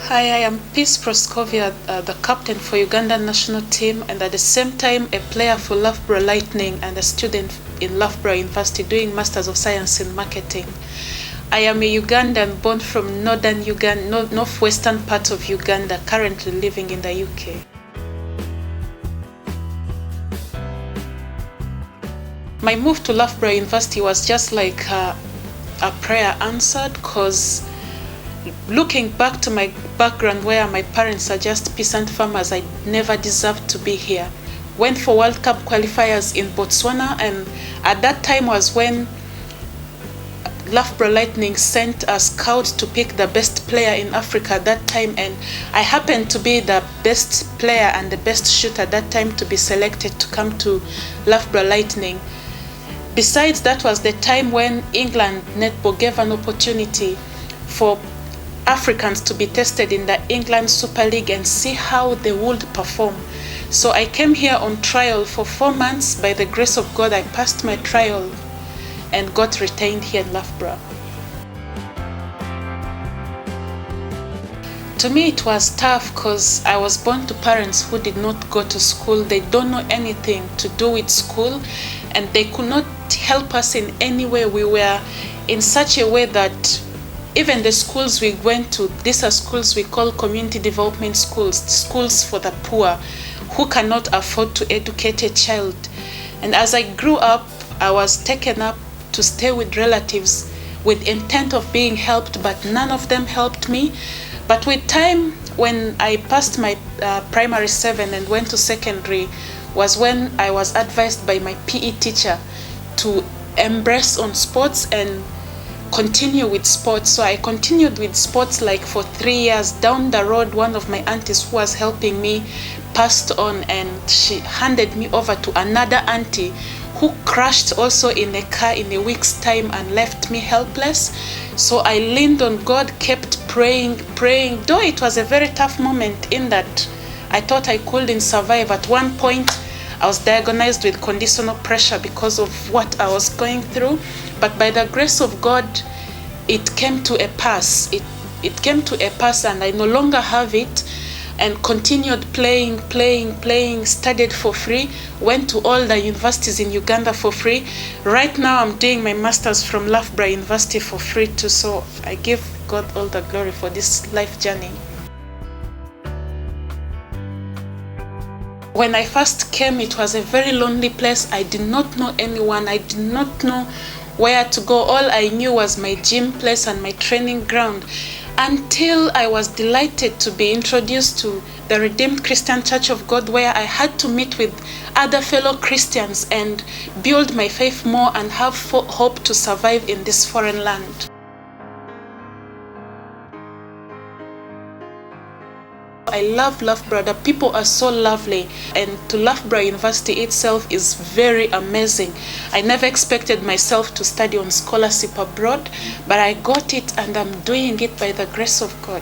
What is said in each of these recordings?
Hi, I am Proscovia, the captain for Ugandan National Team, and at the same time a player for Loughborough Lightning and a student in Loughborough University doing Masters of Science in Marketing. I am a Ugandan born from northern Uganda, northwestern part of Uganda, currently living in the UK. My move to Loughborough University was just like a prayer answered, because looking back to my background where my parents are just peasant farmers, I never deserved to be here. Went for World Cup qualifiers in Botswana, and at that time was when Loughborough Lightning sent a scout to pick the best player in Africa at that time, and I happened to be the best player and the best shooter at that time to be selected to come to Loughborough Lightning. Besides, that was the time when England Netball gave an opportunity for Africans to be tested in the England Super League and see how they would perform. So I came here on trial for 4 months. By the grace of God, I passed my trial and got retained here in Loughborough. To me, it was tough because I was born to parents who did not go to school. They don't know anything to do with school, and they could not help us in any way. We were in such a way that even the schools we went to, these are schools we call community development schools, schools for the poor who cannot afford to educate a child. And as I grew up, I was taken up to stay with relatives with intent of being helped, but none of them helped me. But with time, when I passed my primary 7 and went to secondary, was when I was advised by my PE teacher to embrace on sports and continue with sports. So I continued with sports like for 3 years. Down the road, one of my aunties who was helping me passed on, and she handed me over to another auntie who crashed also in a car in a week's time and left me helpless. So I leaned on God, kept praying. Though it was a very tough moment in that I thought I couldn't survive. At one point, I was diagnosed with conditional pressure because of what I was going through. But by the grace of God, it came to a pass. It came to a pass, and I no longer have it, and continued playing, studied for free, went to all the universities in Uganda for free. Right now, I'm doing my master's from Loughborough University for free too. So I give God all the glory for this life journey. When I first came, it was a very lonely place. I did not know anyone. I did not know where to go. All I knew was my gym place and my training ground, until I was delighted to be introduced to the Redeemed Christian Church of God, where I had to meet with other fellow Christians and build my faith more and have hope to survive in this foreign land. I love Loughborough. The people are so lovely, and to Loughborough University itself is very amazing. I never expected myself to study on scholarship abroad, but I got it, and I'm doing it by the grace of God.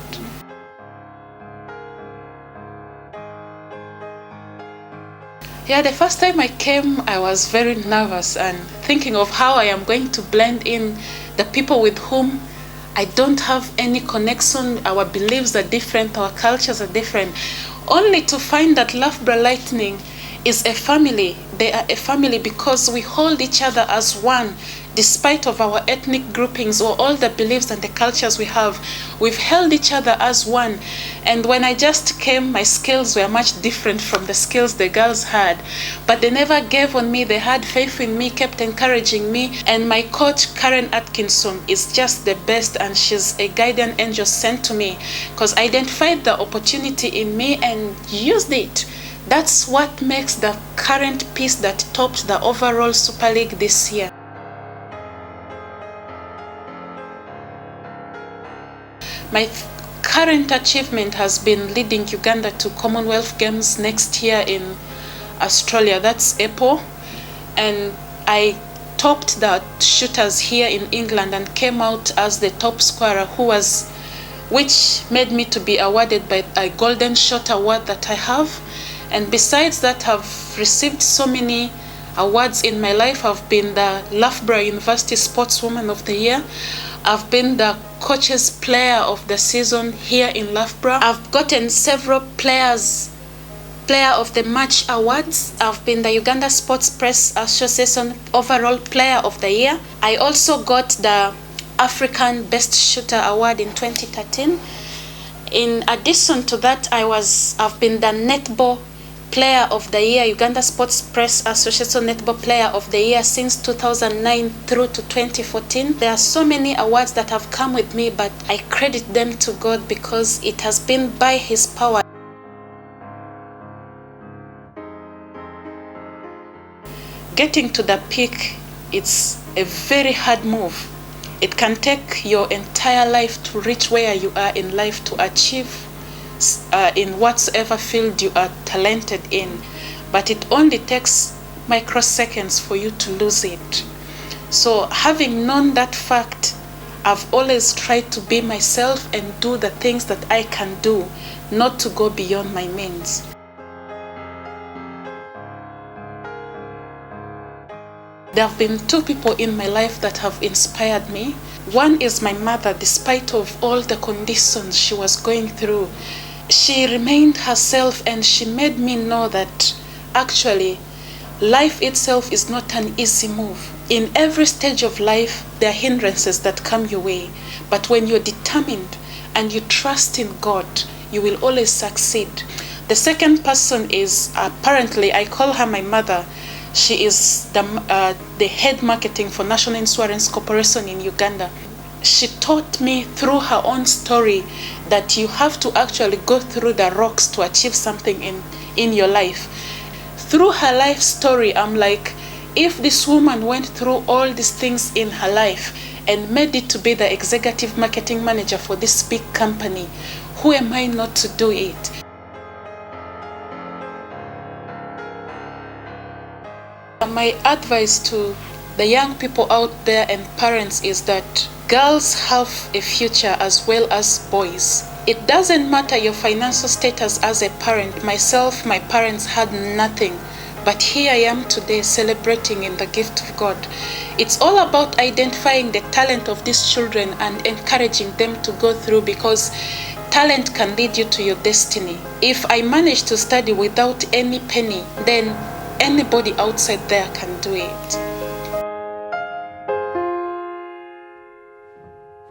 Yeah, the first time I came, I was very nervous and thinking of how I am going to blend in the people with whom I don't have any connection. Our beliefs are different, our cultures are different, only to find that Loughborough Lightning is a family. They are a family because we hold each other as one, despite of our ethnic groupings or all the beliefs and the cultures we have. We've held each other as one. And when I just came, my skills were much different from the skills the girls had, but they never gave on me. They had faith in me, kept encouraging me. And my coach, Karen Atkinson, is just the best, and she's a guardian angel sent to me, because I identified the opportunity in me and used it. That's what makes the current piece that topped the overall Super League this year. My current achievement has been leading Uganda to Commonwealth Games next year in Australia. That's April. And I topped the shooters here in England and came out as the top scorer, which made me to be awarded by a Golden Shot Award that I have. And besides that, I've received so many awards in my life. I've been the Loughborough University Sportswoman of the Year. I've been the Coaches Player of the Season here in Loughborough. I've gotten several Player of the Match awards. I've been the Uganda Sports Press Association Overall Player of the Year. I also got the African Best Shooter Award in 2013. In addition to that, I've been the Netball Player of the Year, Uganda Sports Press Association Netball Player of the Year since 2009 through to 2014. There are so many awards that have come with me, but I credit them to God because it has been by His power. Getting to the peak, it's a very hard move. It can take your entire life to reach where you are in life, to achieve in whatsoever field you are talented in. But it only takes microseconds for you to lose it. So having known that fact, I've always tried to be myself and do the things that I can do, not to go beyond my means. There have been two people in my life that have inspired me. One is my mother. Despite of all the conditions she was going through, she remained herself, and she made me know that actually life itself is not an easy move. In every stage of life, there are hindrances that come your way. But when you're determined and you trust in God, you will always succeed. The second person is, apparently, I call her my mother. She is the head marketing for National Insurance Corporation in Uganda. She taught me through her own story that you have to actually go through the rocks to achieve something in your life. Through her life story, I'm like, if this woman went through all these things in her life and made it to be the executive marketing manager for this big company, who am I not to do it? My advice to the young people out there and parents is that girls have a future as well as boys. It doesn't matter your financial status as a parent. Myself, my parents had nothing, but here I am today celebrating in the gift of God. It's all about identifying the talent of these children and encouraging them to go through, because talent can lead you to your destiny. If I manage to study without any penny, then anybody outside there can do it.